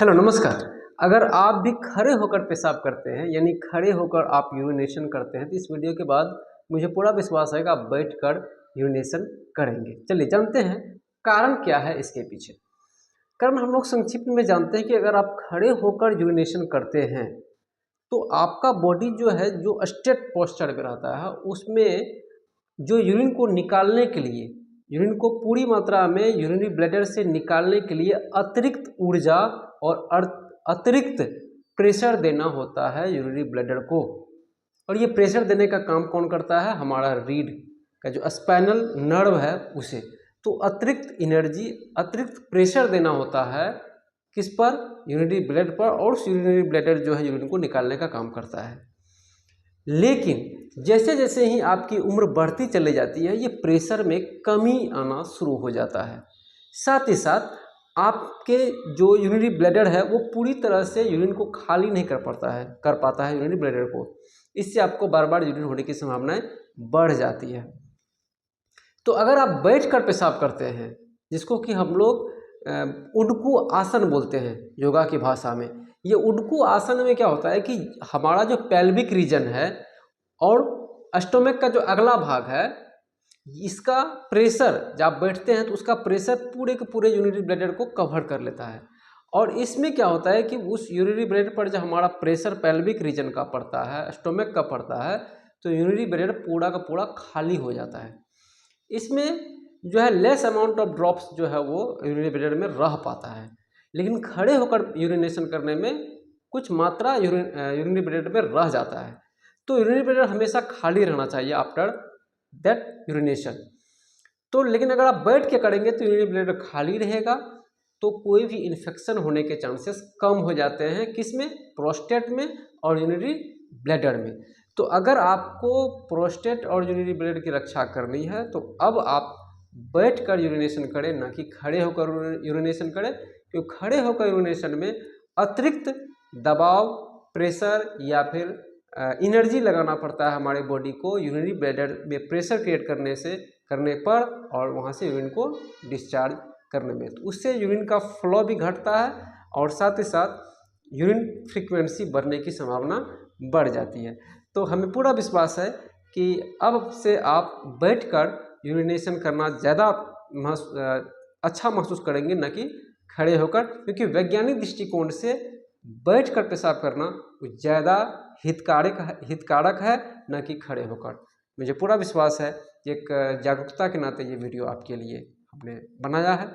Hello नमस्कार। अगर आप भी खड़े होकर पेशाब करते हैं यानी खड़े होकर आप यूरिनेशन करते हैं तो इस वीडियो के बाद मुझे पूरा विश्वास है कि आप बैठकर यूरिनेशन करेंगे। चलिए जानते हैं कारण क्या है इसके पीछे। कारण हम लोग संक्षिप्त में जानते हैं कि अगर आप खड़े होकर यूरिनेशन करते हैं तो आपका बॉडी जो है जो स्ट्रेट पोस्चर में रहता है उसमें जो यूरिन को निकालने के लिए यूरिन को पूरी मात्रा में यूरिनरी ब्लैडर से निकालने के लिए अतिरिक्त ऊर्जा और अतिरिक्त प्रेशर देना होता है यूरिनरी ब्लैडर को। और ये प्रेशर देने का काम कौन करता है? हमारा रीढ़ का जो स्पाइनल नर्व है उसे। तो अतिरिक्त एनर्जी अतिरिक्त प्रेशर देना होता है किस पर? यूरिनरी ब्लैडर पर। और यूरिनरी ब्लैडर जो है यूरिन को निकालने का काम करता है। लेकिन जैसे जैसे ही आपकी उम्र बढ़ती चली जाती है ये प्रेशर में कमी आना शुरू हो जाता है। साथ ही साथ आपके जो यूरिनरी ब्लैडर है वो पूरी तरह से यूरिन को खाली नहीं कर पाता है यूरिनरी ब्लैडर को। इससे आपको बार बार यूरिन होने की संभावनाएं बढ़ जाती है। तो अगर आप बैठ कर पेशाब करते हैं जिसको कि हम लोग उडकू आसन बोलते हैं योगा की भाषा में। ये उडकू आसन में क्या होता है कि हमारा जो पेल्विक रीजन है और स्टोमक का जो अगला भाग है इसका प्रेशर जब आप बैठते हैं तो उसका प्रेशर पूरे के पूरे यूरिनरी ब्लैडर को कवर कर लेता है। और इसमें क्या होता है कि उस यूरिनरी ब्लैडर पर जब हमारा प्रेशर पेल्विक रीजन का पड़ता है, स्टोमक का पड़ता है, तो यूरिनरी ब्लैडर पूरा का पूरा खाली हो जाता है। इसमें जो है लेस अमाउंट ऑफ ड्रॉप्स जो है वो यूरिनरी ब्लैडर में रह पाता है। लेकिन खड़े होकर यूरिनेशन करने में कुछ मात्रा यूरिनरी ब्लैडर में रह जाता है। तो यूरिनरी ब्लैडर हमेशा खाली रहना चाहिए आफ्टर दैट यूरिनेशन। तो लेकिन अगर आप बैठ के करेंगे तो यूरिनरी ब्लैडर खाली रहेगा तो कोई भी इन्फेक्शन होने के चांसेस कम हो जाते हैं। किसमें? प्रोस्टेट में और यूरिनरी ब्लैडर में। तो अगर आपको प्रोस्टेट और यूरिनरी ब्लैडर की रक्षा करनी है तो अब आप बैठकर यूरिनेशन करें, ना कि खड़े होकर यूरिनेशन करें। क्योंकि खड़े होकर यूरिनेशन में अतिरिक्त दबाव, प्रेशर या फिर एनर्जी लगाना पड़ता है हमारे बॉडी को यूरिनरी ब्लैडर में प्रेशर क्रिएट करने पर और वहाँ से यूरिन को डिस्चार्ज करने में। तो उससे यूरिन का फ्लो भी घटता है और साथ ही साथ यूरिन फ्रीक्वेंसी बढ़ने की संभावना बढ़ जाती है। तो हमें पूरा विश्वास है कि अब से आप बैठकर यूरिनेशन करना ज़्यादा अच्छा महसूस करेंगे, न कि खड़े होकर। क्योंकि वैज्ञानिक दृष्टिकोण से बैठकर पेशाब करना ज़्यादा हितकारक है, न कि खड़े होकर। मुझे पूरा विश्वास है एक जागरूकता के नाते ये वीडियो आपके लिए हमने बनाया है।